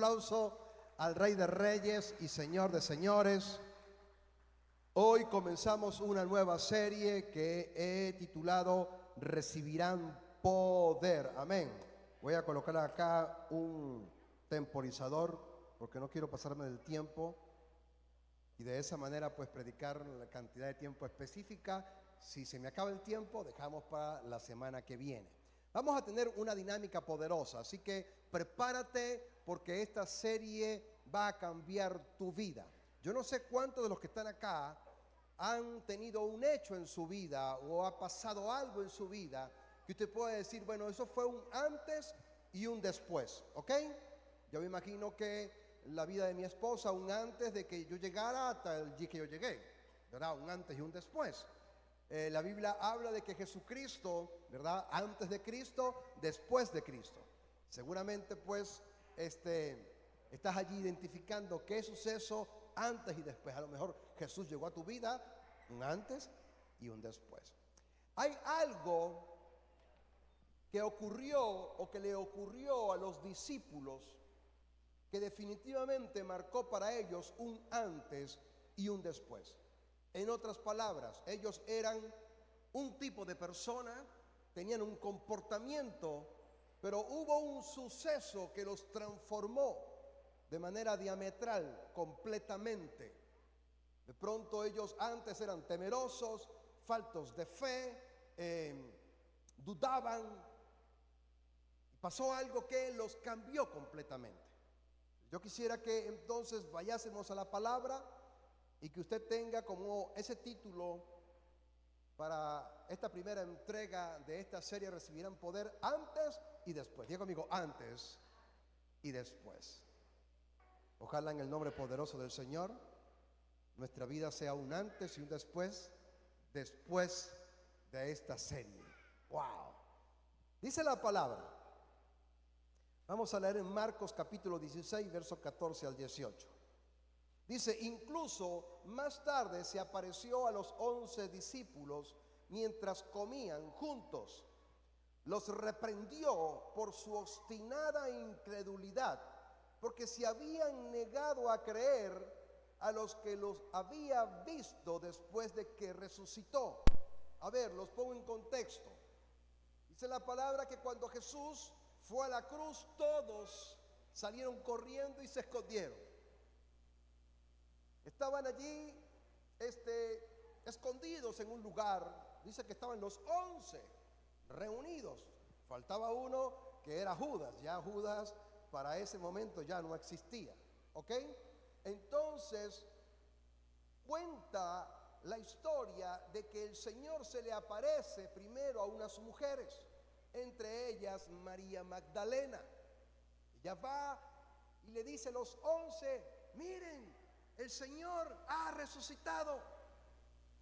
Aplauso al Rey de Reyes y Señor de Señores. Hoy comenzamos una nueva serie que he titulado Recibirán Poder. Amén. Voy a colocar acá un temporizador porque no quiero pasarme del tiempo y de esa manera pues predicar la cantidad de tiempo específica. Si se me acaba el tiempo, dejamos para la semana que viene. Vamos a tener una dinámica poderosa, así que prepárate porque esta serie va a cambiar tu vida. Yo no sé cuántos de los que están acá han tenido un hecho en su vida o ha pasado algo en su vida que usted puede decir, bueno, eso fue un antes y un después, ¿ok? Yo me imagino que la vida de mi esposa, un antes de que yo llegara hasta el día que yo llegué, ¿verdad? Un antes y un después. La Biblia habla de que Jesucristo, ¿verdad? Antes de Cristo, después de Cristo. Seguramente pues estás allí identificando qué suceso antes y después. A lo mejor Jesús llegó a tu vida un antes y un después. Hay algo que ocurrió o que le ocurrió a los discípulos que definitivamente marcó para ellos un antes y un después. En otras palabras, ellos eran un tipo de persona, tenían un comportamiento, pero hubo un suceso que los transformó de manera diametral, completamente. De pronto ellos antes eran temerosos, faltos de fe, dudaban. Pasó algo que los cambió completamente. Yo quisiera que entonces vayásemos a la palabra y que usted tenga como ese título para esta primera entrega de esta serie, Recibirán Poder, antes y después. Diga conmigo, antes y después. Ojalá en el nombre poderoso del Señor nuestra vida sea un antes y un después de esta serie. Wow. Dice la palabra. Vamos a leer en Marcos capítulo 16, versos 14 al 18. Dice, incluso más tarde se apareció a los 11 discípulos mientras comían juntos. Los reprendió por su obstinada incredulidad, porque se habían negado a creer a los que los había visto después de que resucitó. A ver, los pongo en contexto. Dice la palabra que cuando Jesús fue a la cruz, todos salieron corriendo y se escondieron. Estaban allí escondidos en un lugar. Dice que estaban los 11 reunidos. Faltaba uno que era Judas. Ya Judas para ese momento ya no existía. ¿Ok? Entonces cuenta la historia de que el Señor se le aparece primero a unas mujeres, entre ellas María Magdalena. Ella va y le dice a los 11, miren, el Señor ha resucitado.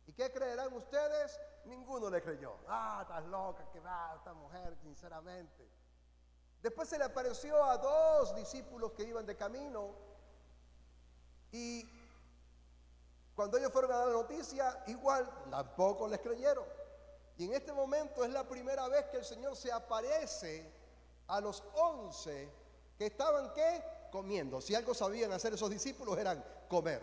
¿Y qué creerán ustedes? Ninguno le creyó. Estás loca, que va esta mujer, sinceramente. Después se le apareció a 2 discípulos que iban de camino. Y cuando ellos fueron a dar la noticia, igual tampoco les creyeron. Y en este momento es la primera vez que el Señor se aparece a los 11 que estaban, ¿qué? Comiendo. Si algo sabían hacer esos discípulos eran comer.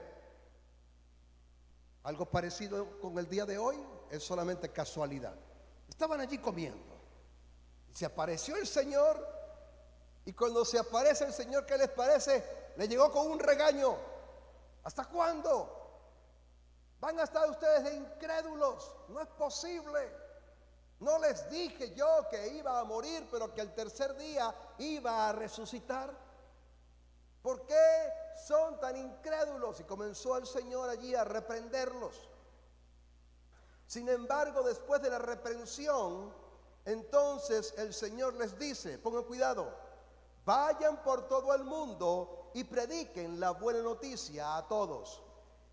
Algo parecido con el día de hoy es solamente casualidad. Estaban allí comiendo. Se apareció el Señor y cuando se aparece el Señor, ¿qué les parece? Le llegó con un regaño. ¿Hasta cuándo van a estar ustedes de incrédulos? No es posible. ¿No les dije yo que iba a morir, pero que el tercer día iba a resucitar? ¿Por qué son tan incrédulos? Y comenzó el Señor allí a reprenderlos. Sin embargo, después de la reprensión, entonces el Señor les dice, pongan cuidado, vayan por todo el mundo y prediquen la buena noticia a todos.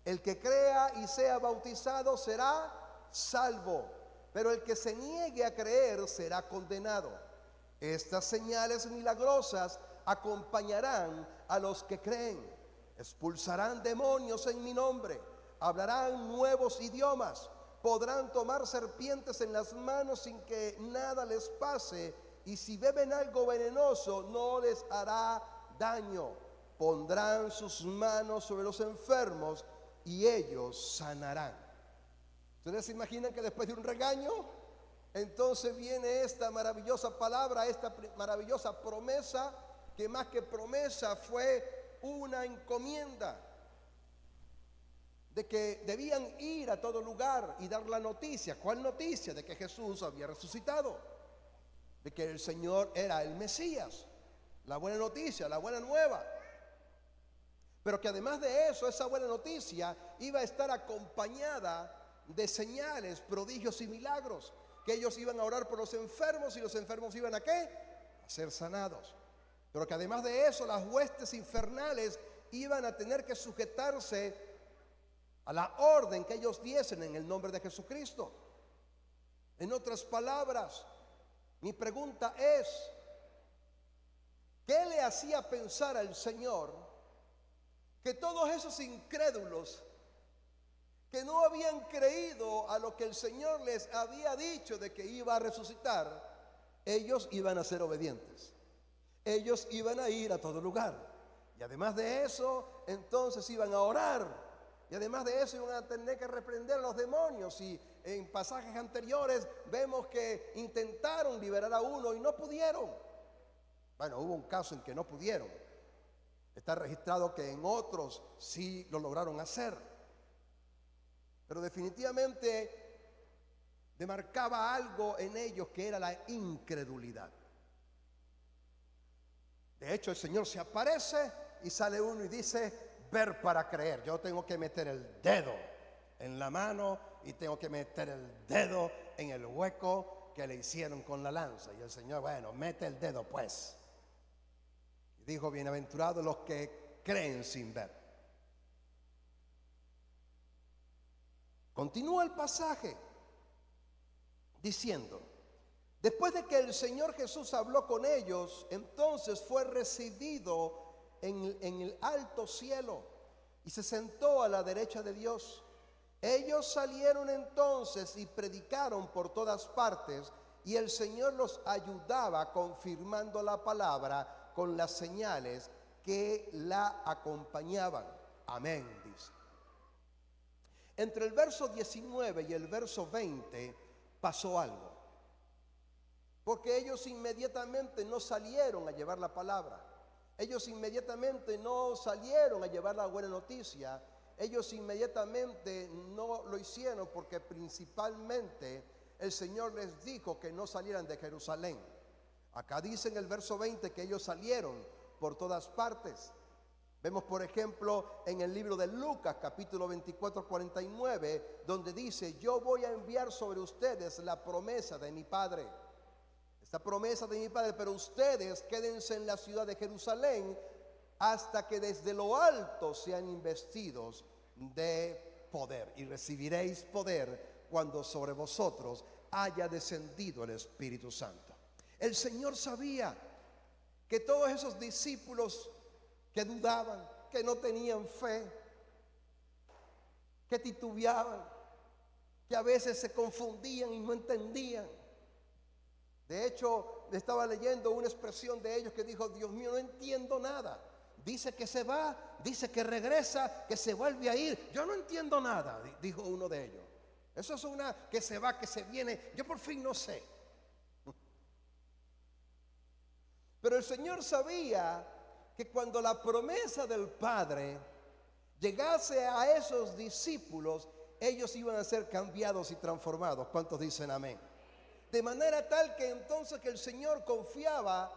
El que crea y sea bautizado será salvo, pero el que se niegue a creer será condenado. Estas señales milagrosas acompañarán a los que creen. Expulsarán demonios en mi nombre, hablarán nuevos idiomas, podrán tomar serpientes en las manos sin que nada les pase, y si beben algo venenoso no les hará daño. pondrán sus manos sobre los enfermos y ellos sanarán. ¿Ustedes se imaginan que después de un regaño, entonces viene esta maravillosa palabra, esta maravillosa promesa, que más que promesa fue una encomienda, de que debían ir a todo lugar y dar la noticia? ¿Cuál noticia? De que Jesús había resucitado, de que el Señor era el Mesías, la buena noticia, la buena nueva. Pero que además de eso, esa buena noticia iba a estar acompañada de señales, prodigios y milagros, que ellos iban a orar por los enfermos y los enfermos iban a ¿qué? A ser sanados. Pero que además de eso, las huestes infernales iban a tener que sujetarse a la orden que ellos diesen en el nombre de Jesucristo. En otras palabras, mi pregunta es, ¿qué le hacía pensar al Señor que todos esos incrédulos que no habían creído a lo que el Señor les había dicho de que iba a resucitar, ellos iban a ser obedientes? Ellos iban a ir a todo lugar. Y además de eso, entonces iban a orar. Y además de eso, iban a tener que reprender a los demonios. Y en pasajes anteriores vemos que intentaron liberar a uno y no pudieron. Bueno, hubo un caso en que no pudieron. Está registrado que en otros sí lo lograron hacer. Pero definitivamente demarcaba algo en ellos, que era la incredulidad. De hecho, el Señor se aparece y sale uno y dice: ver para creer. Yo tengo que meter el dedo en la mano y tengo que meter el dedo en el hueco que le hicieron con la lanza. Y el Señor, bueno, mete el dedo pues. Y dijo: bienaventurados los que creen sin ver. Continúa el pasaje diciendo: después de que el Señor Jesús habló con ellos, entonces fue recibido en el alto cielo y se sentó a la derecha de Dios. Ellos salieron entonces y predicaron por todas partes, y el Señor los ayudaba confirmando la palabra con las señales que la acompañaban. Amén, dice. Entre el verso 19 y el verso 20 pasó algo, porque ellos inmediatamente no salieron a llevar la palabra. Ellos inmediatamente no salieron a llevar la buena noticia. Ellos inmediatamente no lo hicieron porque principalmente el Señor les dijo que no salieran de Jerusalén. Acá dice en el verso 20 que ellos salieron por todas partes. Vemos, por ejemplo, en el libro de Lucas, capítulo 24, 49, donde dice: yo voy a enviar sobre ustedes la promesa de mi Padre. Esta promesa de mi Padre, pero ustedes quédense en la ciudad de Jerusalén hasta que desde lo alto sean investidos de poder. Y recibiréis poder cuando sobre vosotros haya descendido el Espíritu Santo. El Señor sabía que todos esos discípulos que dudaban, que no tenían fe, que titubeaban, que a veces se confundían y no entendían. De hecho, estaba leyendo una expresión de ellos que dijo: Dios mío, no entiendo nada. Dice que se va, dice que regresa, que se vuelve a ir. Yo no entiendo nada, dijo uno de ellos. Eso es una que se va, que se viene. Yo por fin no sé. Pero el Señor sabía que cuando la promesa del Padre llegase a esos discípulos, ellos iban a ser cambiados y transformados. ¿Cuántos dicen amén? De manera tal que entonces que el Señor confiaba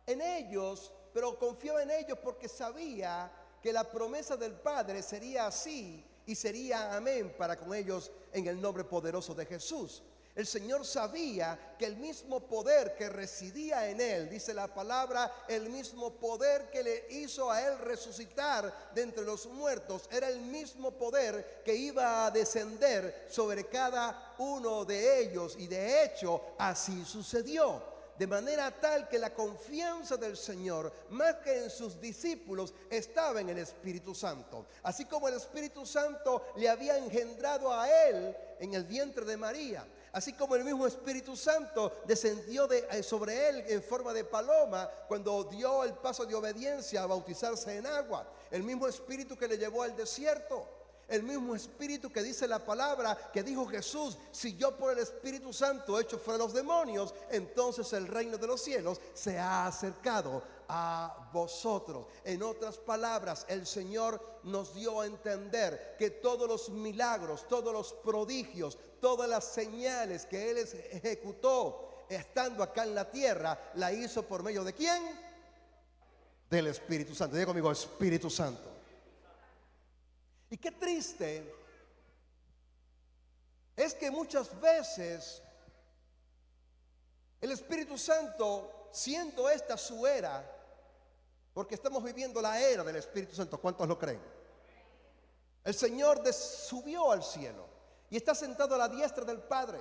en ellos, pero confiaba en ellos porque sabía que la promesa del Padre sería así y sería amén para con ellos en el nombre poderoso de Jesús. El Señor sabía que el mismo poder que residía en Él, dice la palabra, el mismo poder que le hizo a Él resucitar de entre los muertos, era el mismo poder que iba a descender sobre cada uno de ellos. Y de hecho, así sucedió. De manera tal que la confianza del Señor, más que en sus discípulos, estaba en el Espíritu Santo. Así como el Espíritu Santo le había engendrado a Él en el vientre de María. Así como el mismo Espíritu Santo descendió sobre él en forma de paloma cuando dio el paso de obediencia a bautizarse en agua. El mismo Espíritu que le llevó al desierto. El mismo Espíritu que dice la palabra, que dijo Jesús: si yo por el Espíritu Santo echo fuera los demonios, entonces el reino de los cielos se ha acercado a vosotros. En otras palabras, el Señor nos dio a entender que todos los milagros, todos los prodigios, todas las señales que Él ejecutó estando acá en la tierra, la hizo por medio ¿de quién? Del Espíritu Santo. Diga conmigo: Espíritu Santo. Y qué triste es que muchas veces el Espíritu Santo, siendo esta su era, porque estamos viviendo la era del Espíritu Santo, ¿cuántos lo creen? El Señor subió al cielo y está sentado a la diestra del Padre.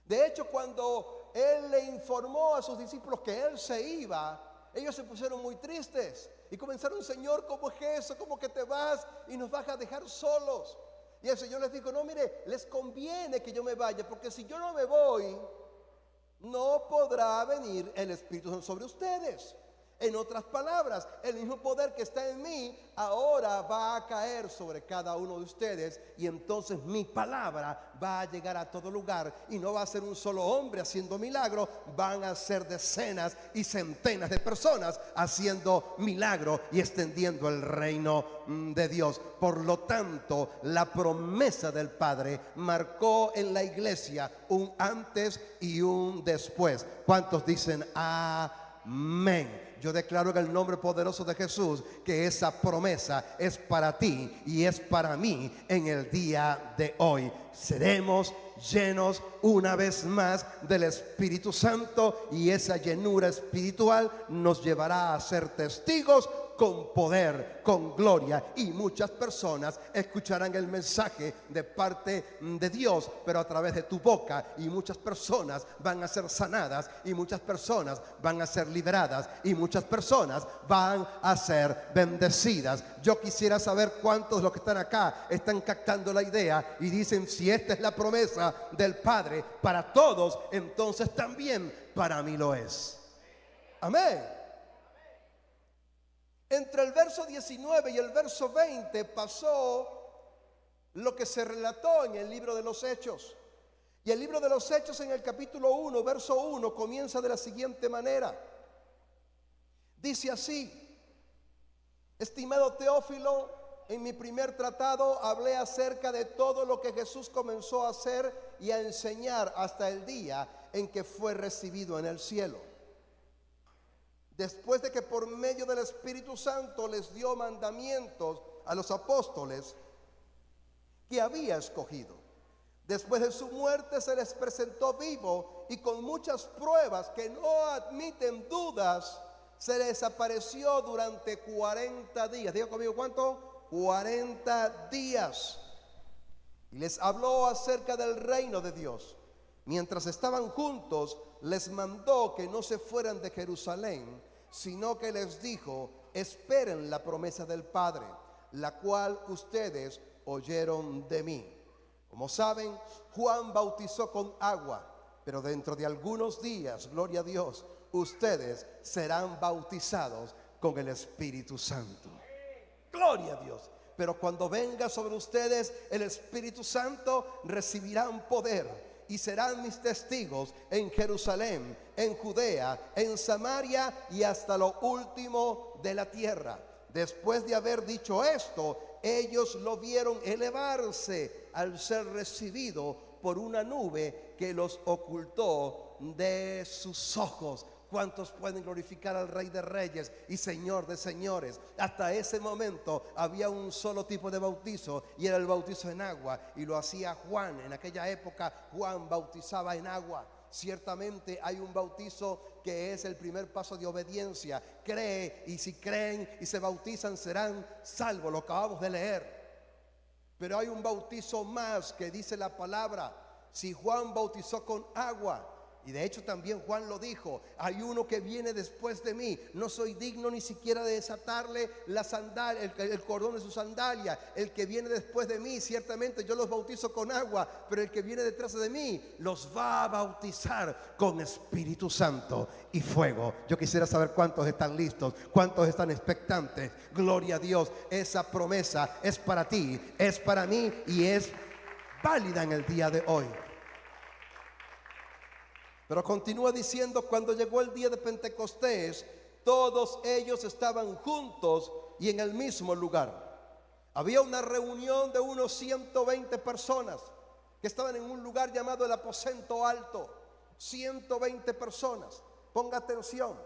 De hecho, cuando Él le informó a sus discípulos que Él se iba, ellos se pusieron muy tristes y comenzaron: Señor, ¿cómo es eso? ¿Cómo que te vas y nos vas a dejar solos? Y el Señor les dijo: no, mire, les conviene que yo me vaya, porque si yo no me voy, no podrá venir el Espíritu Santo sobre ustedes. En otras palabras, el mismo poder que está en mí ahora va a caer sobre cada uno de ustedes, y entonces mi palabra va a llegar a todo lugar, y no va a ser un solo hombre haciendo milagros, van a ser decenas y centenas de personas haciendo milagros y extendiendo el reino de Dios. Por lo tanto, la promesa del Padre marcó en la iglesia un antes y un después. ¿Cuántos dicen amén? Yo declaro en el nombre poderoso de Jesús que esa promesa es para ti y es para mí en el día de hoy. Seremos llenos una vez más del Espíritu Santo, y esa llenura espiritual nos llevará a ser testigos con poder, con gloria, y muchas personas escucharán el mensaje de parte de Dios, pero a través de tu boca, y muchas personas van a ser sanadas, y muchas personas van a ser liberadas, y muchas personas van a ser bendecidas. Yo quisiera saber cuántos de los que están acá están captando la idea y dicen: si esta es la promesa del Padre para todos, entonces también para mí lo es. Amén. Entre el verso 19 y el verso 20 pasó lo que se relató en el libro de los Hechos. Y el libro de los Hechos, en el capítulo 1, verso 1, comienza de la siguiente manera. Dice así: estimado Teófilo, en mi primer tratado hablé acerca de todo lo que Jesús comenzó a hacer y a enseñar hasta el día en que fue recibido en el cielo, después de que por medio del Espíritu Santo les dio mandamientos a los apóstoles que había escogido. Después de su muerte se les presentó vivo, y con muchas pruebas que no admiten dudas, se les apareció durante 40 días. Diga conmigo, ¿cuánto? 40 días. Y les habló acerca del reino de Dios. Mientras estaban juntos, les mandó que no se fueran de Jerusalén, sino que les dijo: esperen la promesa del Padre, la cual ustedes oyeron de mí. Como saben, Juan bautizó con agua, pero dentro de algunos días, gloria a Dios, ustedes serán bautizados con el Espíritu Santo. Gloria a Dios. Pero cuando venga sobre ustedes el Espíritu Santo, recibirán poder y serán mis testigos en Jerusalén, en Judea, en Samaria y hasta lo último de la tierra. Después de haber dicho esto, ellos lo vieron elevarse al ser recibido por una nube que los ocultó de sus ojos. ¿Cuántos pueden glorificar al Rey de Reyes y Señor de Señores? Hasta ese momento había un solo tipo de bautizo, y era el bautizo en agua, y lo hacía Juan. En aquella época Juan bautizaba en agua. Ciertamente hay un bautizo que es el primer paso de obediencia. Cree, y si creen y se bautizan serán salvos, lo acabamos de leer. Pero hay un bautizo más que dice la palabra: si Juan bautizó con agua, Y de hecho también Juan lo dijo: hay uno que viene después de mí, no soy digno ni siquiera de desatarle la sandalia, el cordón de su sandalia. El que viene después de mí, ciertamente yo los bautizo con agua, pero el que viene detrás de mí los va a bautizar con Espíritu Santo y fuego. Yo quisiera saber cuántos están listos, cuántos están expectantes. Gloria a Dios, esa promesa es para ti, es para mí y es válida en el día de hoy. Pero continúa diciendo: cuando llegó el día de Pentecostés, todos ellos estaban juntos y en el mismo lugar. Había una reunión de unos 120 personas que estaban en un lugar llamado el aposento alto. 120 personas. Ponga atención.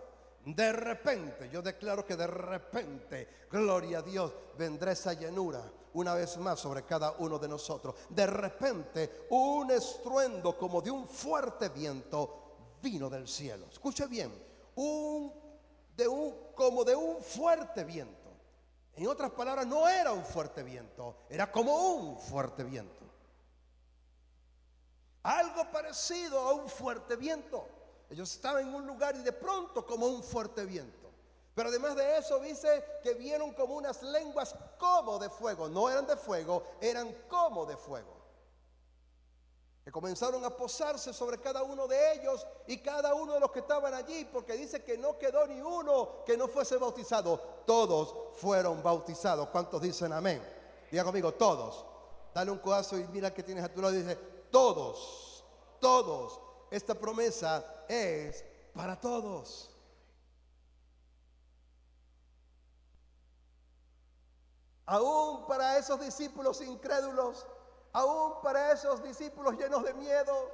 De repente, yo declaro que de repente, gloria a Dios, vendrá esa llenura una vez más sobre cada uno de nosotros. De repente, un estruendo como de un fuerte viento vino del cielo. Escuche bien, como de un fuerte viento. En otras palabras, no era un fuerte viento, era como un fuerte viento. Algo parecido a un fuerte viento. Ellos estaban en un lugar y de pronto como un fuerte viento. Pero además de eso dice que vieron como unas lenguas como de fuego. No eran de fuego, eran como de fuego, que comenzaron a posarse sobre cada uno de ellos y cada uno de los que estaban allí, porque dice que no quedó ni uno que no fuese bautizado. Todos fueron bautizados. ¿Cuántos dicen amén? Diga conmigo: todos. Dale un codazo y mira que tienes a tu lado y dice: todos, todos. Esta promesa es para todos. Aún para esos discípulos incrédulos, aún para esos discípulos llenos de miedo,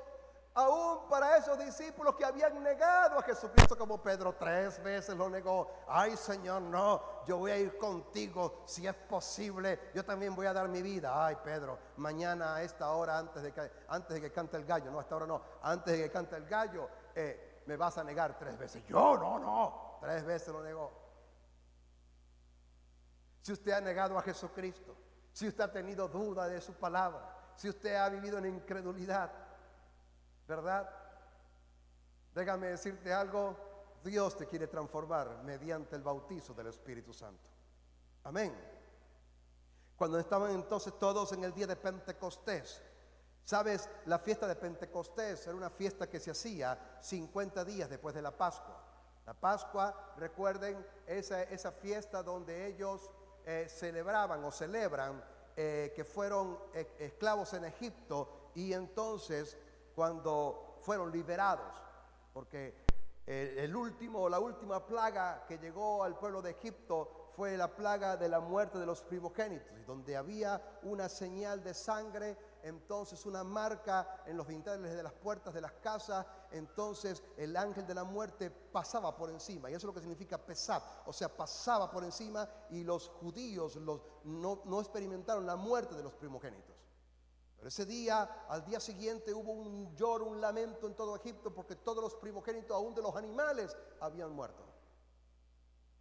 aún para esos discípulos que habían negado a Jesucristo, como Pedro 3 veces lo negó. Ay, Señor, no, yo voy a ir contigo si es posible, yo también voy a dar mi vida. Ay, Pedro, mañana a esta hora, antes de que cante el gallo, no, a esta hora no, antes de que cante el gallo, me vas a negar 3 veces. Yo no, 3 veces lo negó. Si usted ha negado a Jesucristo, si usted ha tenido duda de su palabra, si usted ha vivido en incredulidad, ¿verdad? Déjame decirte algo: Dios te quiere transformar mediante el bautizo del Espíritu Santo. Amén. Cuando estaban entonces todos en el día de Pentecostés, ¿sabes? La fiesta de Pentecostés era una fiesta que se hacía 50 días después de la Pascua. La Pascua, recuerden, esa fiesta donde ellos celebraban o celebran que fueron esclavos en Egipto, y entonces cuando fueron liberados, porque la última plaga que llegó al pueblo de Egipto fue la plaga de la muerte de los primogénitos, y donde había una señal de sangre, entonces una marca en los dinteles de las puertas de las casas, entonces el ángel de la muerte pasaba por encima, y eso es lo que significa pesar, o sea, pasaba por encima, y los judíos no experimentaron la muerte de los primogénitos. Pero ese día, al día siguiente, hubo un lloro, un lamento en todo Egipto, porque todos los primogénitos, aún de los animales, habían muerto.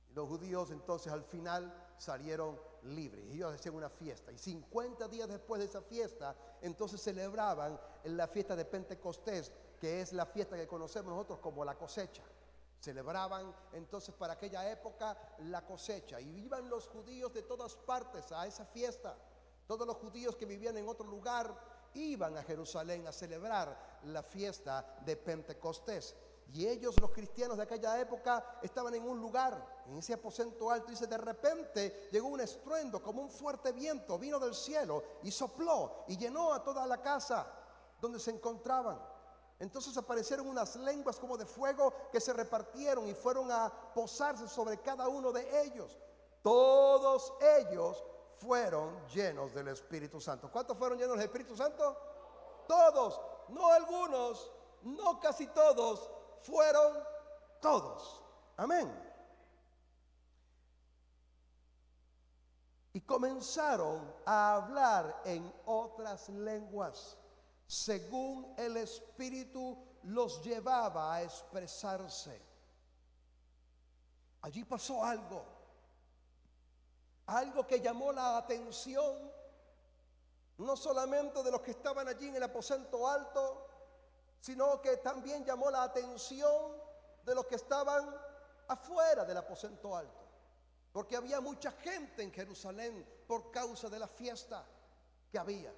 Y los judíos entonces al final salieron libres, y ellos hacían una fiesta, y 50 días después de esa fiesta, entonces celebraban la fiesta de Pentecostés, que es la fiesta que conocemos nosotros como la cosecha. Celebraban entonces para aquella época la cosecha, y iban los judíos de todas partes a esa fiesta. Todos los judíos que vivían en otro lugar iban a Jerusalén a celebrar la fiesta de Pentecostés. Y ellos, los cristianos de aquella época, estaban en un lugar, en ese aposento alto. Dice: de repente llegó un estruendo como un fuerte viento, vino del cielo y sopló y llenó a toda la casa donde se encontraban. Entonces aparecieron unas lenguas como de fuego que se repartieron y fueron a posarse sobre cada uno de ellos. Todos ellos fueron llenos del Espíritu Santo. ¿Cuántos fueron llenos del Espíritu Santo? Todos, no algunos, no casi todos, fueron todos. Amén. Y comenzaron a hablar en otras lenguas, según el Espíritu los llevaba a expresarse. Allí pasó algo que llamó la atención no solamente de los que estaban allí en el aposento alto, sino que también llamó la atención de los que estaban afuera del aposento alto, porque había mucha gente en Jerusalén por causa de la fiesta que había.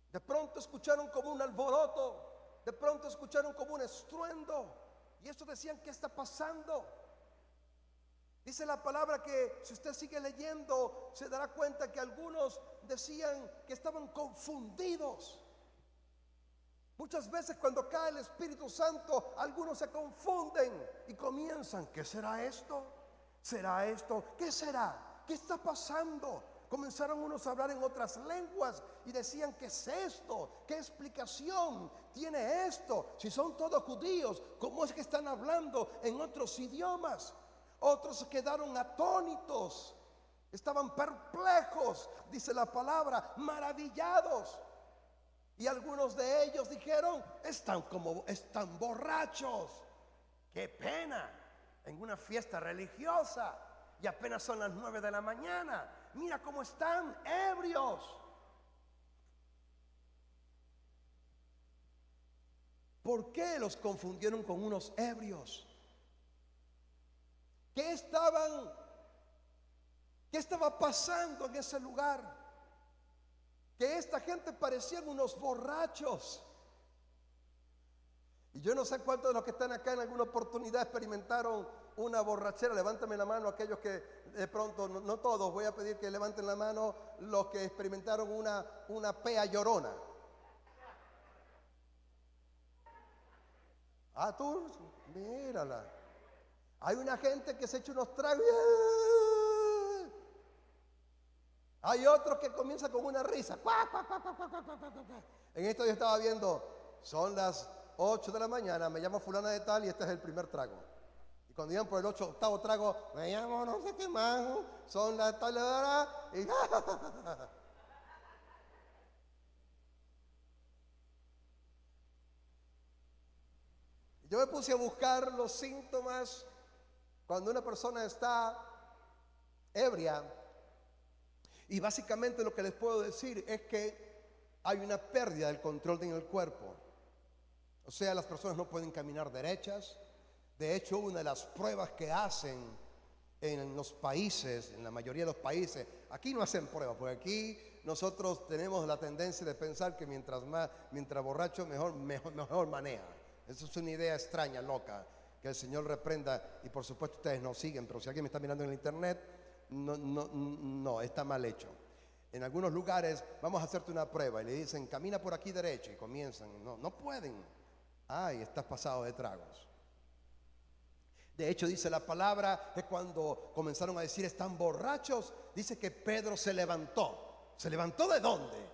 De pronto escucharon como un alboroto, de pronto escucharon como un estruendo, y estos decían: ¿qué está pasando? Dice la palabra que si usted sigue leyendo se dará cuenta que algunos decían que estaban confundidos. Muchas veces cuando cae el Espíritu Santo, algunos se confunden y comienzan: ¿qué será esto? ¿Será esto? ¿Qué será? ¿Qué está pasando? Comenzaron unos a hablar en otras lenguas y decían: ¿qué es esto? ¿Qué explicación tiene esto? Si son todos judíos, ¿cómo es que están hablando en otros idiomas? Otros se quedaron atónitos, estaban perplejos, dice la palabra, maravillados. Y algunos de ellos dijeron: están borrachos. ¡Qué pena! En una fiesta religiosa y apenas son las 9 de la mañana. Mira cómo están ebrios. ¿Por qué los confundieron con unos ebrios? ¿Qué estaba pasando en ese lugar? Que esta gente parecían unos borrachos. Y yo no sé cuántos de los que están acá en alguna oportunidad experimentaron una borrachera. Levántame la mano aquellos que de pronto, no todos, voy a pedir que levanten la mano los que experimentaron una pea llorona. Ah, tú, mírala. Hay una gente que se echa unos tragos. Hay otros que comienzan con una risa. En esto yo estaba viendo, son las 8 de la mañana, me llamo fulana de tal y este es el primer trago. Y cuando iban por el 8º trago, me llamo no sé qué más, son las tal hora y yo me puse a buscar los síntomas cuando una persona está ebria, y básicamente lo que les puedo decir es que hay una pérdida del control en el cuerpo. O sea, las personas no pueden caminar derechas. De hecho, una de las pruebas que hacen en los países, en la mayoría de los países, aquí no hacen pruebas, porque aquí nosotros tenemos la tendencia de pensar que mientras borracho mejor maneja. Eso es una idea extraña, loca. Que el Señor reprenda, y por supuesto ustedes no siguen, pero si alguien me está mirando en el internet, no, está mal hecho. En algunos lugares vamos a hacerte una prueba y le dicen: camina por aquí derecho, y comienzan, no pueden. Ay, estás pasado de tragos. De hecho, dice la palabra que cuando comenzaron a decir están borrachos, dice que Pedro se levantó. ¿Se levantó de dónde?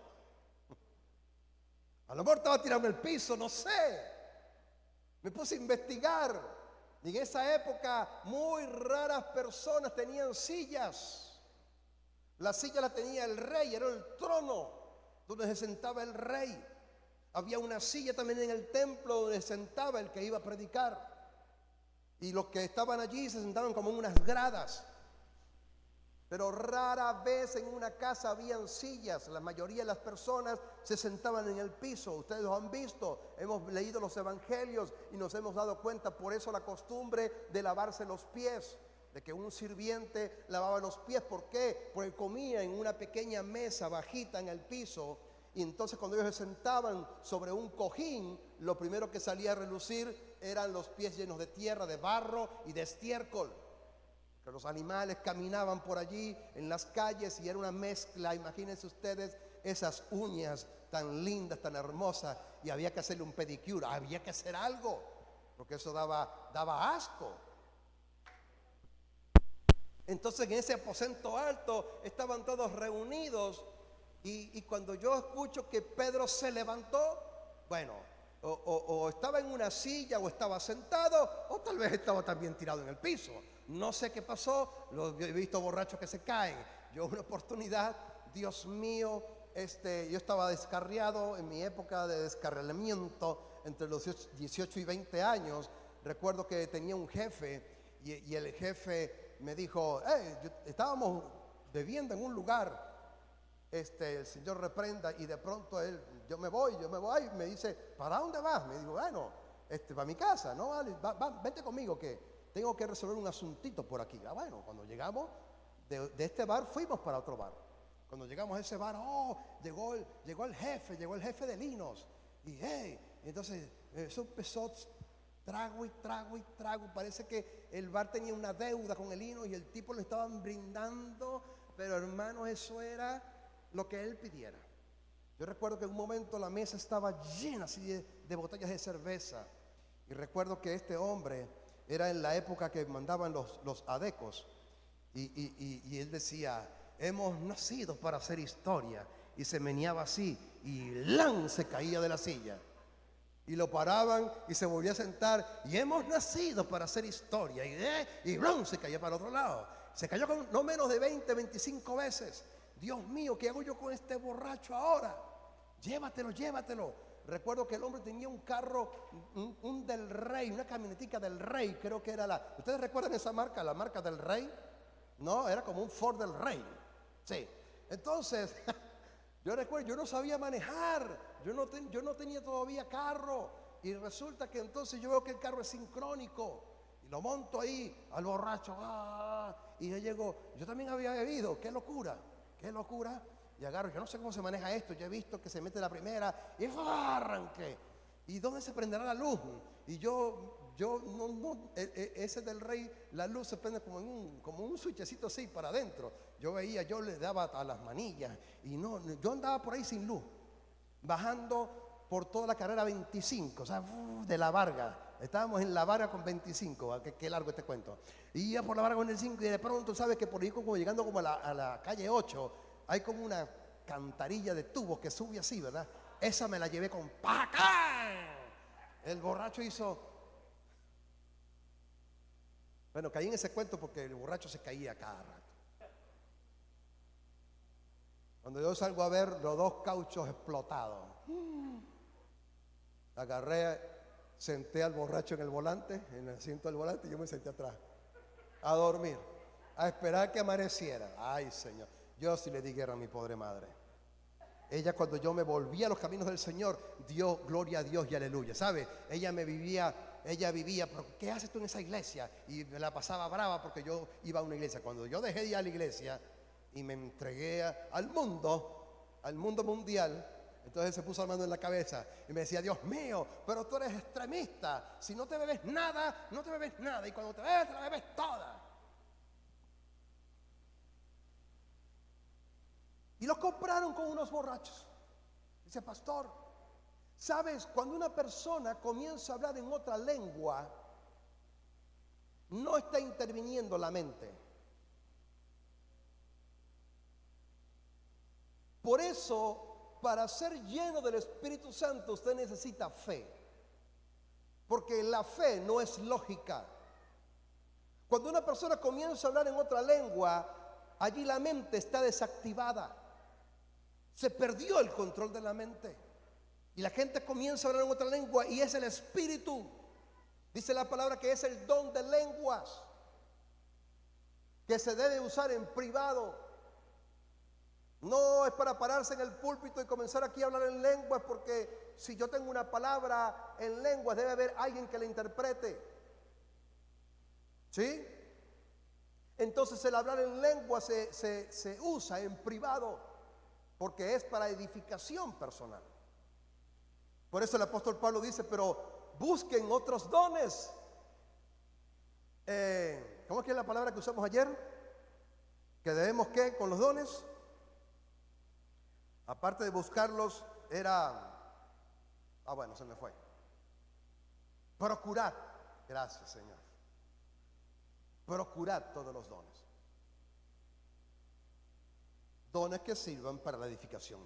A lo mejor estaba tirado en el piso, no sé. Me puse a investigar y en esa época muy raras personas tenían sillas. La silla la tenía el rey, era el trono donde se sentaba el rey. Había una silla también en el templo donde se sentaba el que iba a predicar. Y los que estaban allí se sentaban como en unas gradas. Pero rara vez en una casa habían sillas. La mayoría de las personas se sentaban en el piso. Ustedes lo han visto. Hemos leído los evangelios y nos hemos dado cuenta. Por eso la costumbre de lavarse los pies, de que un sirviente lavaba los pies. ¿Por qué? Porque comía en una pequeña mesa bajita en el piso. Y entonces cuando ellos se sentaban sobre un cojín, lo primero que salía a relucir eran los pies llenos de tierra, de barro y de estiércol. Que los animales caminaban por allí en las calles y era una mezcla. Imagínense ustedes esas uñas tan lindas, tan hermosas, y había que hacerle un pedicure, había que hacer algo, porque eso daba asco. Entonces en ese aposento alto estaban todos reunidos y cuando yo escucho que Pedro se levantó, bueno, o estaba en una silla o estaba sentado o tal vez estaba también tirado en el piso. No sé qué pasó, lo he visto borrachos que se caen. Yo una oportunidad, Dios mío, yo estaba descarriado en mi época de descarriamiento entre los 18 y 20 años. Recuerdo que tenía un jefe y el jefe me dijo: estábamos bebiendo en un lugar el Señor reprenda, y de pronto yo me voy, y me dice, ¿para dónde vas? Me digo, bueno, para mi casa, ¿no? Vale, vente conmigo que tengo que resolver un asuntito por aquí. Bueno, cuando llegamos de este bar, fuimos para otro bar. Cuando llegamos a ese bar, llegó el jefe de Linos. Y entonces eso empezó trago y trago y trago. Parece que el bar tenía una deuda con el Linos y el tipo le estaban brindando. Pero hermanos, eso era lo que él pidiera. Yo recuerdo que en un momento la mesa estaba llena así de botellas de cerveza. Y recuerdo que este hombre era en la época que mandaban los adecos. Y él decía, hemos nacido para hacer historia. Y se meneaba así y ¡lan! Se caía de la silla. Y lo paraban y se volvía a sentar. Y hemos nacido para hacer historia. Y ¡blan! Se caía para el otro lado. Se cayó con no menos de 20, 25 veces. Dios mío, ¿qué hago yo con este borracho ahora? Llévatelo. Recuerdo que el hombre tenía un carro, un del Rey, una camionetica del Rey, creo que era ¿ustedes recuerdan esa marca, la marca del Rey? No, era como un Ford del Rey. Sí. Entonces, yo recuerdo, yo no sabía manejar, yo no tenía todavía carro. Y resulta que entonces yo veo que el carro es sincrónico. Y lo monto ahí al borracho. Y yo llego, yo también había bebido, qué locura. Y agarro, yo no sé cómo se maneja esto. Yo he visto que se mete la primera y arranqué. ¿Y dónde se prenderá la luz? Y yo no, ese del Rey, la luz se prende como un switchecito así para adentro. Yo le daba a las manillas y yo andaba por ahí sin luz, bajando por toda la carrera 25, o sea, de La Varga. Estábamos en La Varga con 25, qué largo este cuento. Y iba por La Varga con el 5 y de pronto, ¿sabes? Que por ahí como llegando como a la calle 8, hay como una cantarilla de tubos que sube así, ¿verdad? Esa me la llevé con ¡pacán! El borracho hizo... Bueno, caí en ese cuento porque el borracho se caía cada rato. Cuando yo salgo a ver los dos cauchos explotados, agarré, senté al borracho en el volante, en el asiento del volante, y yo me senté atrás a dormir, a esperar que amaneciera. Ay, Señor, yo sí le di guerra a mi pobre madre. Ella, cuando yo me volví a los caminos del Señor, dio gloria a Dios y aleluya. ¿Sabe? Ella vivía, pero ¿qué haces tú en esa iglesia? Y me la pasaba brava porque yo iba a una iglesia. Cuando yo dejé de ir a la iglesia y me entregué al mundo mundial, entonces se puso la mano en la cabeza y me decía, Dios mío, pero tú eres extremista. Si no te bebes nada, no te bebes nada. Y cuando te bebes, te la bebes toda. Y lo compraron con unos borrachos. Dice, pastor, ¿sabes? Cuando una persona comienza a hablar en otra lengua, no está interviniendo la mente. Por eso, para ser lleno del Espíritu Santo, usted necesita fe. Porque la fe no es lógica. Cuando una persona comienza a hablar en otra lengua, allí la mente está desactivada. Se perdió el control de la mente. Y la gente comienza a hablar en otra lengua y es el Espíritu. Dice la palabra que es el don de lenguas, que se debe usar en privado. No es para pararse en el púlpito y comenzar aquí a hablar en lenguas, porque si yo tengo una palabra en lenguas, debe haber alguien que la interprete. ¿Sí? Entonces el hablar en lenguas se usa en privado, porque es para edificación personal. Por eso el apóstol Pablo dice, pero busquen otros dones. ¿Cómo es que es la palabra que usamos ayer? Que debemos, ¿qué? Con los dones. Aparte de buscarlos, bueno, se me fue. Procurad. Gracias, Señor. Procurad todos los dones. Dones que sirvan para la edificación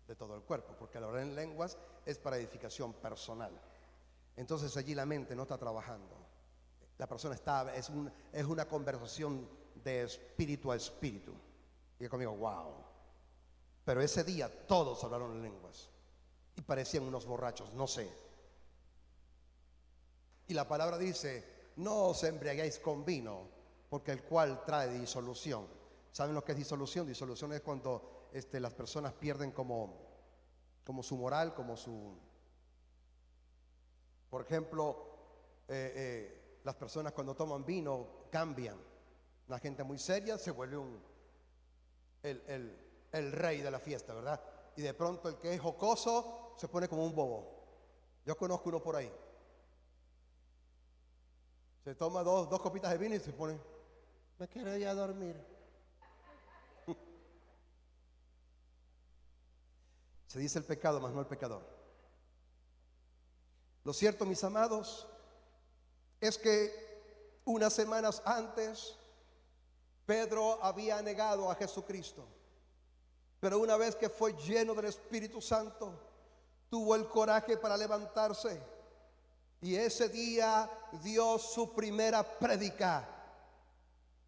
de todo el cuerpo, porque el hablar en lenguas es para edificación personal. Entonces allí la mente no está trabajando. La persona es una conversación de espíritu a espíritu. Y conmigo, wow. Pero ese día todos hablaron en lenguas y parecían unos borrachos, no sé. Y la palabra dice, no os embriaguéis con vino, porque el cual trae disolución, ¿Saben lo que es disolución? Disolución es cuando las personas pierden como su moral, por ejemplo, las personas cuando toman vino cambian. Una gente muy seria se vuelve el rey de la fiesta, ¿verdad? Y de pronto el que es jocoso se pone como un bobo. Yo conozco uno por ahí. Se toma dos copitas de vino y se pone, me quiero ya dormir. Se dice el pecado, mas no el pecador. Lo cierto, mis amados, es que unas semanas antes Pedro había negado a Jesucristo. Pero una vez que fue lleno del Espíritu Santo, tuvo el coraje para levantarse. Y ese día dio su primera prédica.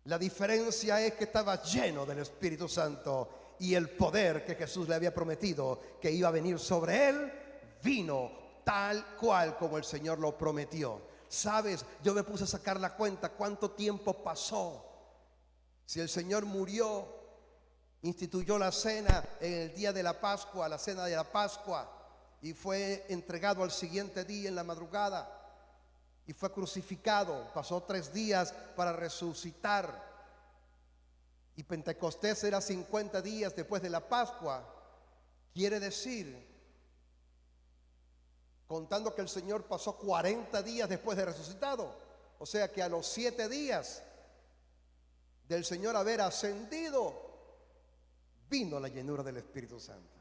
La diferencia es que estaba lleno del Espíritu Santo y el poder que Jesús le había prometido que iba a venir sobre él, vino tal cual como el Señor lo prometió. Sabes, yo me puse a sacar la cuenta cuánto tiempo pasó. Si el Señor murió, instituyó la cena en el día de la Pascua, la cena de la Pascua, y fue entregado al siguiente día en la madrugada y fue crucificado. Pasó 3 días para resucitar, y Pentecostés era 50 días después de la Pascua. Quiere decir, contando que el Señor pasó 40 días después de resucitado, o sea que a los 7 días del Señor haber ascendido, vino la llenura del Espíritu Santo.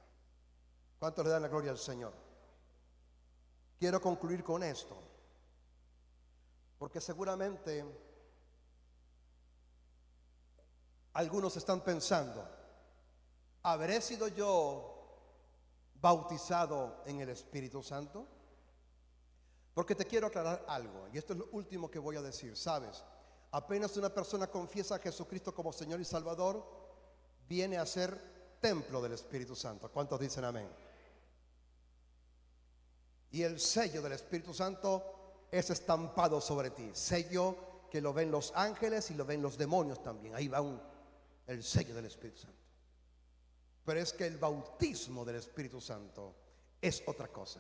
¿Cuántos le dan la gloria al Señor? Quiero concluir con esto, porque seguramente algunos están pensando, ¿habré sido yo bautizado en el Espíritu Santo? Porque te quiero aclarar algo, y esto es lo último que voy a decir. Sabes, apenas una persona confiesa a Jesucristo como Señor y Salvador, viene a ser templo del Espíritu Santo. ¿Cuántos dicen amén? Y el sello del Espíritu Santo es estampado sobre ti, sello que lo ven los ángeles y lo ven los demonios también. Ahí va el sello del Espíritu Santo. Pero es que el bautismo del Espíritu Santo es otra cosa.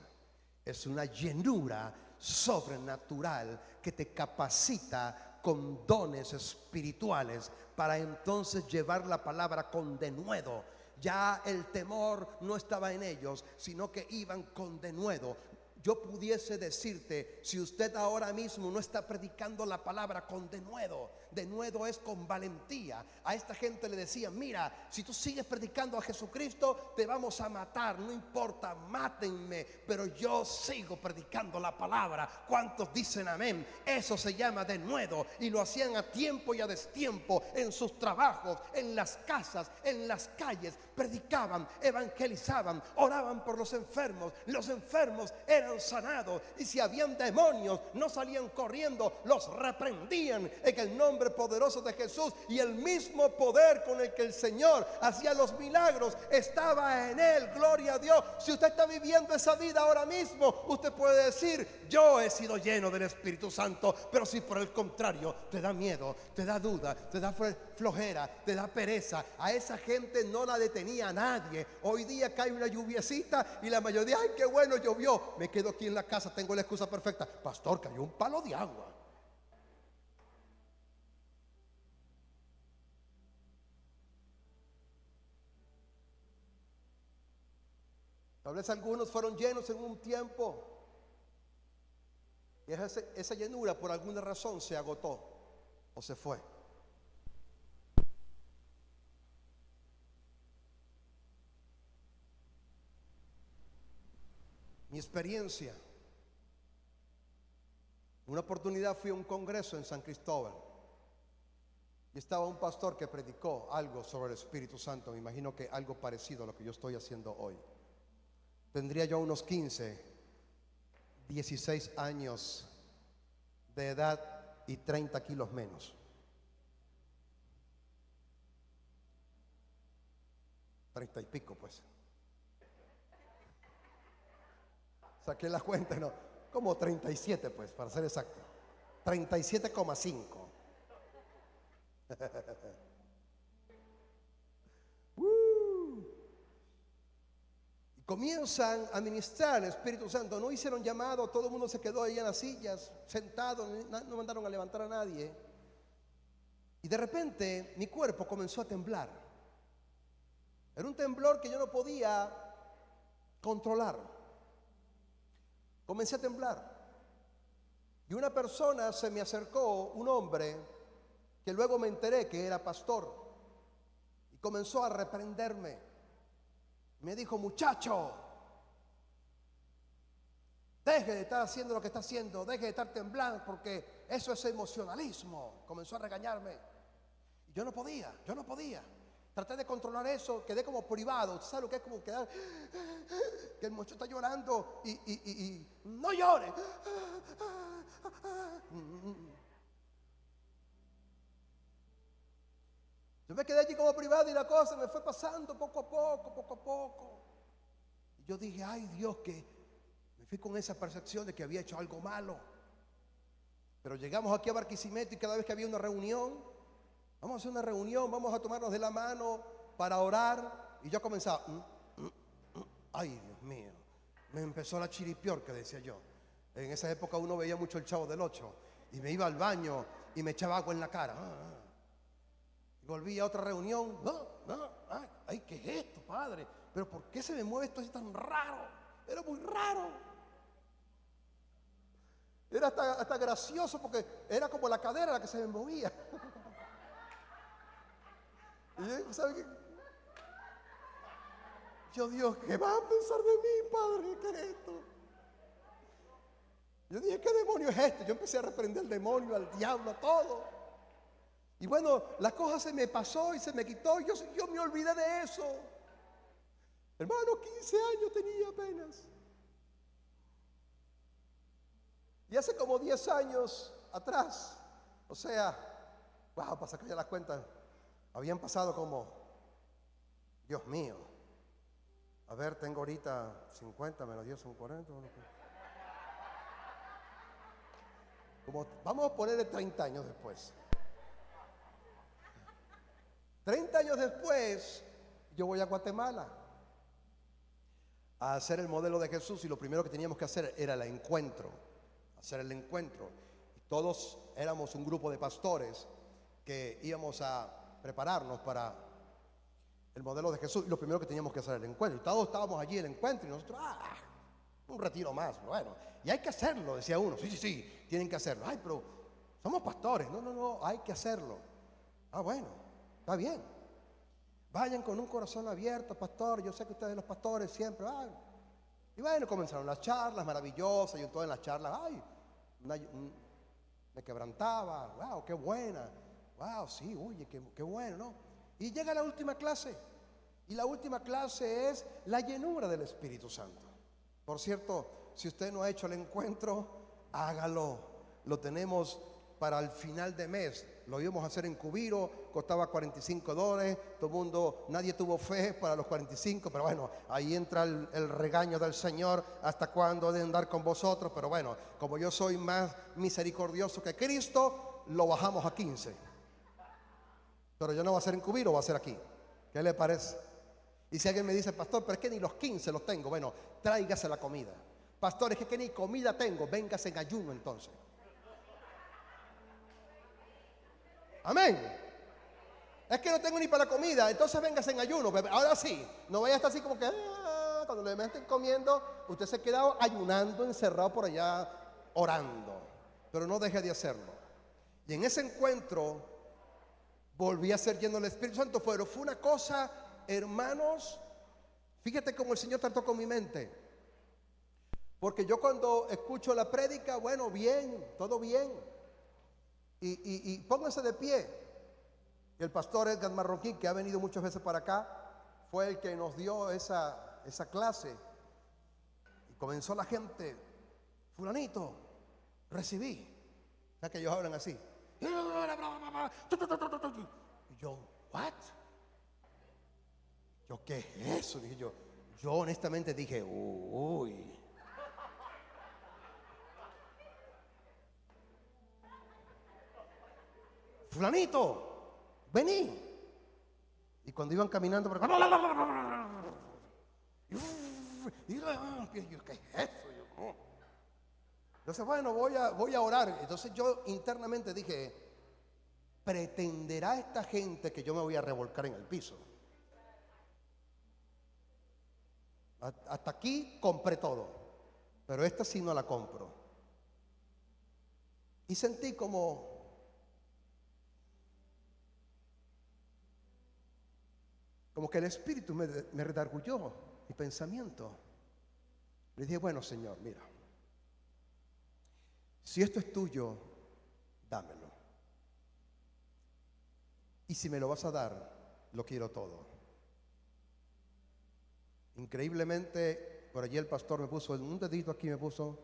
Es una llenura sobrenatural que te capacita con dones espirituales para entonces llevar la palabra con denuedo. Ya el temor no estaba en ellos, sino que iban con denuedo. Yo pudiese decirte, si usted ahora mismo no está predicando la palabra con denuedo, denuedo es con valentía. A esta gente le decían, mira, si tú sigues predicando a Jesucristo, te vamos a matar, no importa, mátenme, pero yo sigo predicando la palabra. ¿Cuántos dicen amén? Eso se llama denuedo, y lo hacían a tiempo y a destiempo, en sus trabajos, en las casas, en las calles, predicaban, evangelizaban, oraban por los enfermos eran sanados, y si habían demonios no salían corriendo, los reprendían en el nombre poderoso de Jesús, y el mismo poder con el que el Señor hacía los milagros estaba en él. Gloria a Dios. Si usted está viviendo esa vida ahora mismo, usted puede decir, yo he sido lleno del Espíritu Santo. Pero si por el contrario te da miedo, te da duda, te da flojera, te da pereza, a esa gente no la detenía nadie. Hoy día cae una lluviecita y la mayoría, ay, qué bueno, llovió, me quedo aquí en la casa, tengo la excusa perfecta. Pastor, cayó un palo de agua. Tal vez algunos fueron llenos en un tiempo, y esa llenura por alguna razón se agotó o se fue. Mi experiencia, una oportunidad fui a un congreso en San Cristóbal y estaba un pastor que predicó algo sobre el Espíritu Santo. Me imagino que algo parecido a lo que yo estoy haciendo hoy. Tendría yo unos 15, 16 años de edad y 30 kilos menos. Treinta y pico, pues. Saqué la cuenta, no, como 37, pues, para ser exacto. 37,5. Comienzan a ministrar el Espíritu Santo. No hicieron llamado, todo el mundo se quedó ahí en las sillas, sentado, no mandaron a levantar a nadie. Y de repente mi cuerpo comenzó a temblar. Era un temblor que yo no podía controlar. Comencé a temblar. Y una persona se me acercó, un hombre, que luego me enteré que era pastor. Y comenzó a reprenderme. Me dijo: muchacho, deje de estar haciendo lo que está haciendo, deje de estar temblando, porque eso es emocionalismo. Comenzó a regañarme. Y yo no podía. Traté de controlar eso, quedé como privado. ¿Usted sabe lo que es como quedar? Que el muchacho está llorando y no llore. Yo me quedé allí como privado y la cosa me fue pasando poco a poco. Y yo dije: ay Dios, que me fui con esa percepción de que había hecho algo malo. Pero llegamos aquí a Barquisimeto y cada vez que había una reunión, vamos a hacer una reunión, vamos a tomarnos de la mano para orar. Y yo comenzaba, ay Dios mío, me empezó la chiripiorca, decía yo. En esa época uno veía mucho el Chavo del Ocho y me iba al baño y me echaba agua en la cara. Y volví a otra reunión. Ay, ¿qué es esto, padre? Pero ¿por qué se me mueve esto así tan raro? Era muy raro. Era hasta gracioso porque era como la cadera la que se me movía. Y yo, ¿sabe qué? Yo, Dios, ¿qué van a pensar de mí, padre? ¿Qué es esto? Yo dije: ¿qué demonio es este? Yo empecé a reprender al demonio, al diablo, a todo. Y bueno, la cosa se me pasó y se me quitó. Yo me olvidé de eso. Hermano, 15 años tenía apenas. Y hace como 10 años atrás, o sea, wow, para sacar ya las cuentas, habían pasado como, Dios mío, a ver, tengo ahorita 50 menos 10 son 40. Como, vamos a ponerle 30 años después. 30 años después, yo voy a Guatemala a hacer el modelo de Jesús, y lo primero que teníamos que hacer era hacer el encuentro. Y todos éramos un grupo de pastores que íbamos a prepararnos para el modelo de Jesús, y lo primero que teníamos que hacer era el encuentro. Y todos estábamos allí en el encuentro y nosotros, un retiro más, bueno, y hay que hacerlo, decía uno. Sí, tienen que hacerlo. Ay, pero somos pastores. No, hay que hacerlo. Bueno, está bien. Vayan con un corazón abierto, pastor. Yo sé que ustedes los pastores siempre van. Y bueno, comenzaron las charlas maravillosas. Y en todas las charlas, me quebrantaba. Wow, qué buena. Wow, sí, oye, qué bueno, ¿no? Y llega la última clase. Y la última clase es la llenura del Espíritu Santo. Por cierto, si usted no ha hecho el encuentro, hágalo. Lo tenemos para el final de mes. Lo íbamos a hacer en Cubiro, costaba $45. Todo el mundo, nadie tuvo fe para los 45, pero bueno, ahí entra el regaño del Señor: ¿hasta cuándo he de andar con vosotros? Pero bueno, como yo soy más misericordioso que Cristo, lo bajamos a 15. Pero yo no voy a hacer en Cubiro, voy a hacer aquí. ¿Qué le parece? Y si alguien me dice: pastor, pero es que ni los 15 los tengo, bueno, tráigase la comida. Pastor, es que ni comida tengo, véngase en ayuno entonces. Amén. Es que no tengo ni para comida, entonces véngase en ayuno. Ahora sí, no vaya a estar así como que cuando le estén comiendo, usted se queda ayunando, encerrado por allá, orando. Pero no deje de hacerlo. Y en ese encuentro volví a ser lleno del Espíritu Santo. Pero fue una cosa, hermanos, fíjate cómo el Señor trató con mi mente. Porque yo cuando escucho la prédica, bueno, bien, todo bien. Y pónganse de pie. El pastor Edgar Marroquín, que ha venido muchas veces para acá, fue el que nos dio esa clase. Y comenzó la gente: fulanito, recibí. O sea que ellos hablan así. Y yo, ¿what? Yo, ¿qué es eso? Dije yo honestamente dije, uy. Fulanito, vení. Y cuando iban caminando, Y yo, ¿qué es eso? Yo, no. Entonces, bueno, voy a orar. Entonces yo internamente dije, ¿pretenderá esta gente que yo me voy a revolcar en el piso? Hasta aquí compré todo, pero esta sí no la compro. Y sentí como que el Espíritu me redarguyó mi pensamiento. Le dije, bueno, Señor, mira, si esto es tuyo, dámelo. Y si me lo vas a dar, lo quiero todo. Increíblemente, por allí el pastor me puso un dedito aquí, me puso.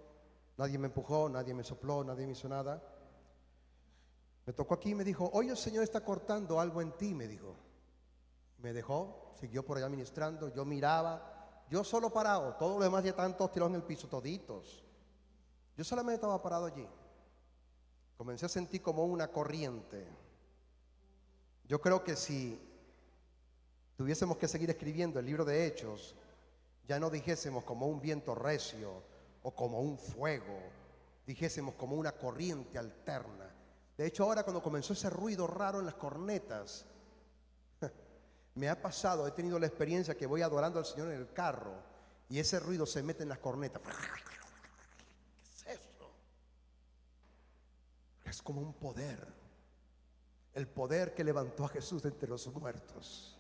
Nadie me empujó, nadie me sopló, nadie me hizo nada. Me tocó aquí y me dijo, hoy el Señor está cortando algo en ti, me dijo. Me dejó, siguió por allá ministrando. Yo miraba, yo solo parado. Todos los demás ya estaban todos tirados en el piso, toditos. Yo solamente estaba parado allí. Comencé a sentir como una corriente. Yo creo que si tuviésemos que seguir escribiendo el libro de Hechos, ya no dijésemos como un viento recio o como un fuego, dijésemos como una corriente alterna. De hecho, ahora cuando comenzó ese ruido raro en las cornetas, me ha pasado, he tenido la experiencia que voy adorando al Señor en el carro y ese ruido se mete en las cornetas. ¿Qué es eso? Es como un poder, el poder que levantó a Jesús de entre los muertos.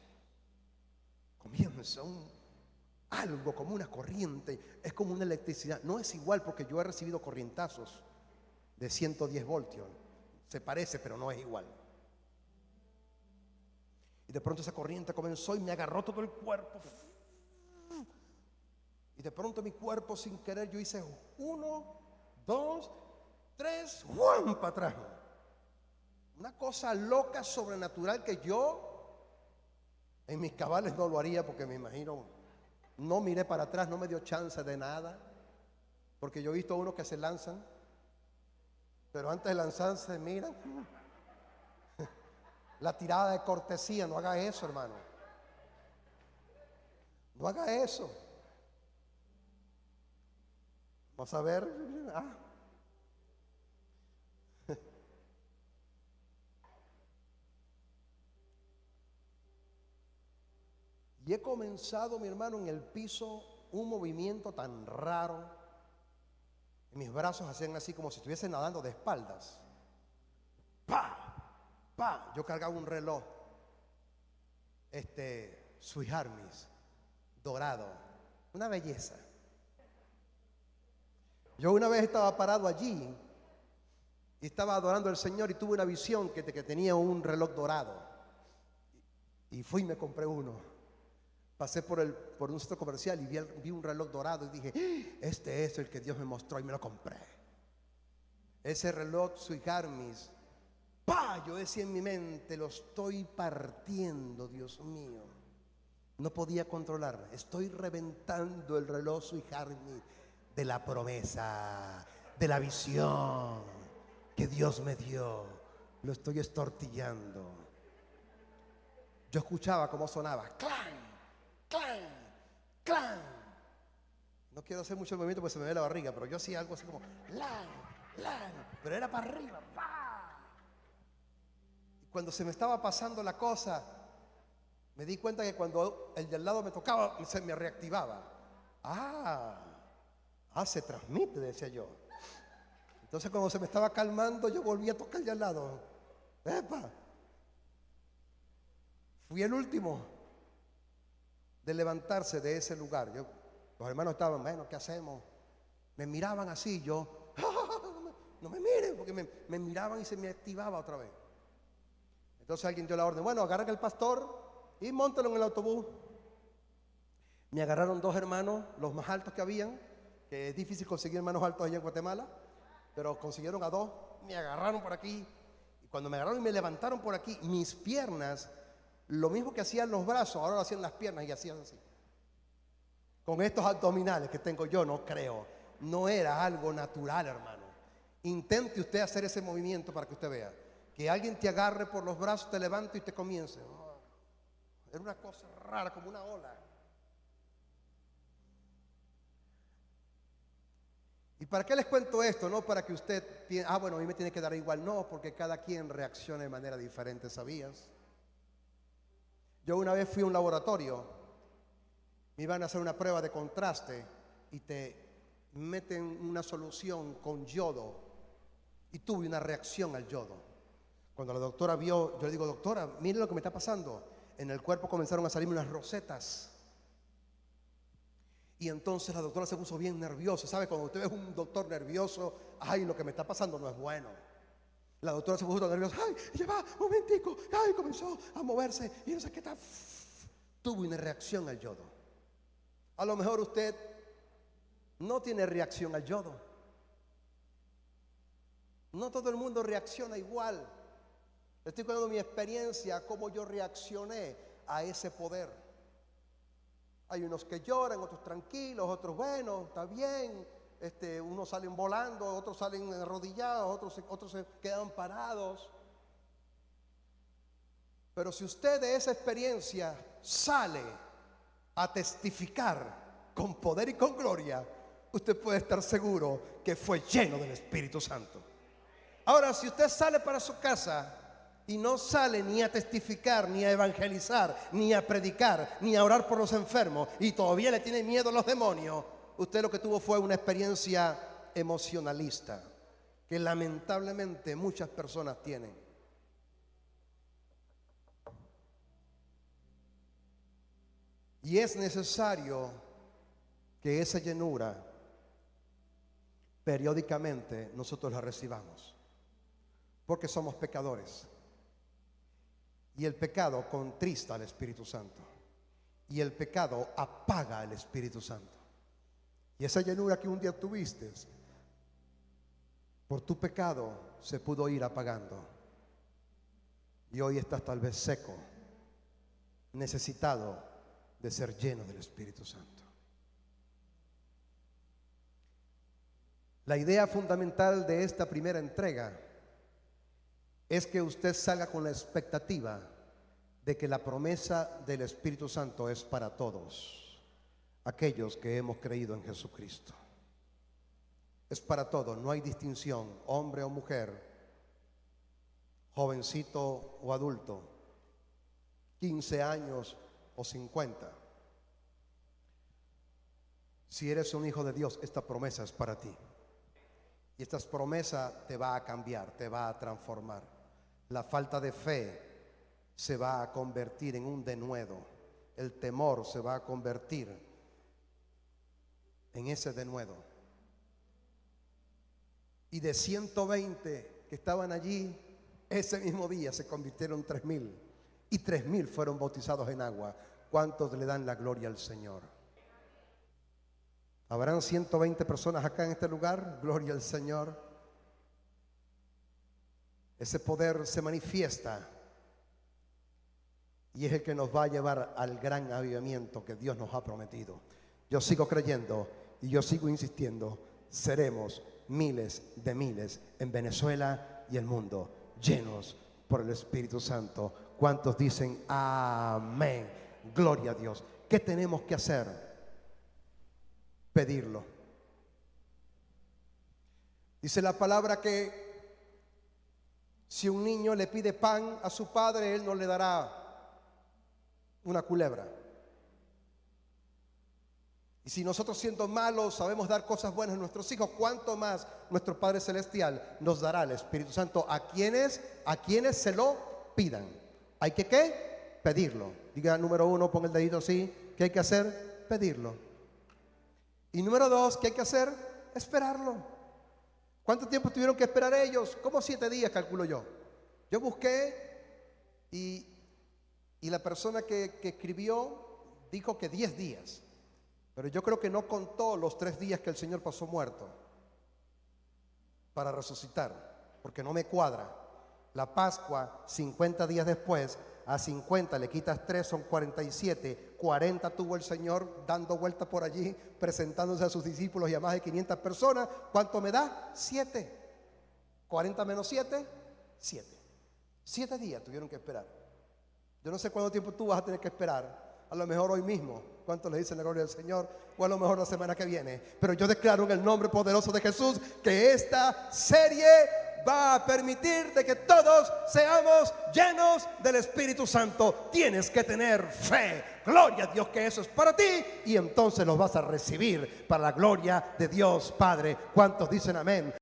Comienza algo como una corriente, es como una electricidad. No es igual porque yo he recibido corrientazos de 110 voltios. Se parece, pero no es igual. Y de pronto esa corriente comenzó y me agarró todo el cuerpo. Y de pronto mi cuerpo sin querer yo hice 1, 2, 3, ¡juan! Para atrás. Una cosa loca, sobrenatural que yo en mis cabales no lo haría porque me imagino, no miré para atrás, no me dio chance de nada. Porque yo he visto a unos que se lanzan, pero antes de lanzarse miran. La tirada de cortesía, no haga eso, hermano. No haga eso. Vamos a ver. Y he comenzado, mi hermano, en el piso un movimiento tan raro. Mis brazos hacían así como si estuviese nadando de espaldas. ¡Pah! ¡Pah! Yo cargaba un reloj, Swiss Armis, dorado, una belleza. Yo una vez estaba parado allí y estaba adorando al Señor y tuve una visión que tenía un reloj dorado. Y fui y me compré uno. Pasé por un centro comercial y vi un reloj dorado y dije, este es el que Dios me mostró, y me lo compré. Ese reloj Swiss Armis, ¡pah! Yo decía en mi mente, lo estoy partiendo, Dios mío. No podía controlar, estoy reventando el reloj Swiss Armis de la promesa, de la visión que Dios me dio. Lo estoy estortillando. Yo escuchaba cómo sonaba, ¡clan! ¡Clan! ¡Clan! No quiero hacer mucho movimiento porque se me ve la barriga, pero yo hacía algo así como ¡lan! ¡lan! Pero era para arriba, ¡pa! Y cuando se me estaba pasando la cosa, me di cuenta que cuando el de al lado me tocaba, se me reactivaba. Se transmite, decía yo. Entonces cuando se me estaba calmando, yo volví a tocar el de al lado. ¡Epa! Fui el último de levantarse de ese lugar. Los hermanos estaban, bueno, ¿qué hacemos? Me miraban así, yo, no me miren, porque me miraban y se me activaba otra vez. Entonces alguien dio la orden, bueno, agarran al pastor y móntalo en el autobús. Me agarraron 2 hermanos, los más altos que habían, que es difícil conseguir hermanos altos allá en Guatemala, pero consiguieron a 2, me agarraron por aquí, y cuando me agarraron y me levantaron por aquí, mis piernas, lo mismo que hacían los brazos, ahora lo hacían las piernas y hacían así. Con estos abdominales que tengo yo, no creo. No era algo natural, hermano. Intente usted hacer ese movimiento para que usted vea. Que alguien te agarre por los brazos, te levante y te comience. Era una cosa rara, como una ola. ¿Para qué les cuento esto? No para que usted piense, bueno, a mí me tiene que dar igual. No, porque cada quien reacciona de manera diferente, ¿sabías? Yo una vez fui a un laboratorio, me iban a hacer una prueba de contraste y te meten una solución con yodo y tuve una reacción al yodo. Cuando la doctora vio, yo le digo, doctora, mire lo que me está pasando. En el cuerpo comenzaron a salirme unas rosetas. Y entonces la doctora se puso bien nerviosa. ¿Sabe? Cuando usted es un doctor nervioso, ay, lo que me está pasando no es bueno. La doctora se puso nerviosa. Ay, ya va, un momentico. Ay, comenzó a moverse y no sé qué tal. Tuvo una reacción al yodo. A lo mejor usted no tiene reacción al yodo. No todo el mundo reacciona igual. Estoy contando mi experiencia, cómo yo reaccioné a ese poder. Hay unos que lloran, otros tranquilos, otros bueno, está bien. Unos salen volando, otros salen arrodillados, otros se quedan parados. Pero si usted de esa experiencia sale a testificar con poder y con gloria, usted puede estar seguro que fue lleno del Espíritu Santo. Ahora, si usted sale para su casa y no sale ni a testificar, ni a evangelizar, ni a predicar, ni a orar por los enfermos, y todavía le tiene miedo a los demonios, usted lo que tuvo fue una experiencia emocionalista, que lamentablemente muchas personas tienen. Y es necesario que esa llenura periódicamente nosotros la recibamos, porque somos pecadores. Y el pecado contrista al Espíritu Santo. Y el pecado apaga al Espíritu Santo. Y esa llenura que un día tuviste, por tu pecado, se pudo ir apagando. Y hoy estás tal vez seco, necesitado de ser lleno del Espíritu Santo. La idea fundamental de esta primera entrega es que usted salga con la expectativa de que la promesa del Espíritu Santo es para todos aquellos que hemos creído en Jesucristo. Es para todos, no hay distinción, hombre o mujer, jovencito o adulto, 15 años o 50. Si eres un hijo de Dios, esta promesa es para ti. Y esta promesa te va a cambiar, te va a transformar. La falta de fe se va a convertir en un denuedo. El temor se va a convertir en ese denuedo. Y de 120 que estaban allí, ese mismo día se convirtieron 3,000. Y 3,000 fueron bautizados en agua. ¿Cuántos le dan la gloria al Señor? ¿Habrán 120 personas acá en este lugar? Gloria al Señor. Ese poder se manifiesta y es el que nos va a llevar al gran avivamiento que Dios nos ha prometido. Yo sigo creyendo y yo sigo insistiendo. Seremos miles de miles en Venezuela y el mundo, llenos por el Espíritu Santo. ¿Cuántos dicen amén? Gloria a Dios. ¿Qué tenemos que hacer? Pedirlo. Dice la palabra que si un niño le pide pan a su padre, él no le dará una culebra. Y si nosotros, siendo malos, sabemos dar cosas buenas a nuestros hijos, ¿cuánto más nuestro Padre Celestial nos dará el Espíritu Santo a quienes se lo pidan? Hay que ¿qué? Pedirlo. Diga número 1, pon el dedito así. ¿Qué hay que hacer? Pedirlo. Y número 2, ¿qué hay que hacer? Esperarlo. ¿Cuánto tiempo tuvieron que esperar ellos? Como 7 días, calculo yo. Yo busqué y la persona que escribió dijo que 10 días. Pero yo creo que no contó los 3 días que el Señor pasó muerto para resucitar, porque no me cuadra. La Pascua, 50 días después, a 50 le quitas 3, son 47. 40 tuvo el Señor dando vueltas por allí, presentándose a sus discípulos y a más de 500 personas. ¿Cuánto me da? 7. 40 menos 7, 7. 7 días tuvieron que esperar. Yo no sé cuánto tiempo tú vas a tener que esperar, A lo mejor hoy mismo. ¿Cuántos le dicen la gloria del Señor? O a lo mejor la semana que viene. Pero yo declaro en el nombre poderoso de Jesús que esta serie va a permitir de que todos seamos llenos del Espíritu Santo. Tienes que tener fe. Gloria a Dios que eso es para ti. Y entonces los vas a recibir para la gloria de Dios Padre. ¿Cuántos dicen amén?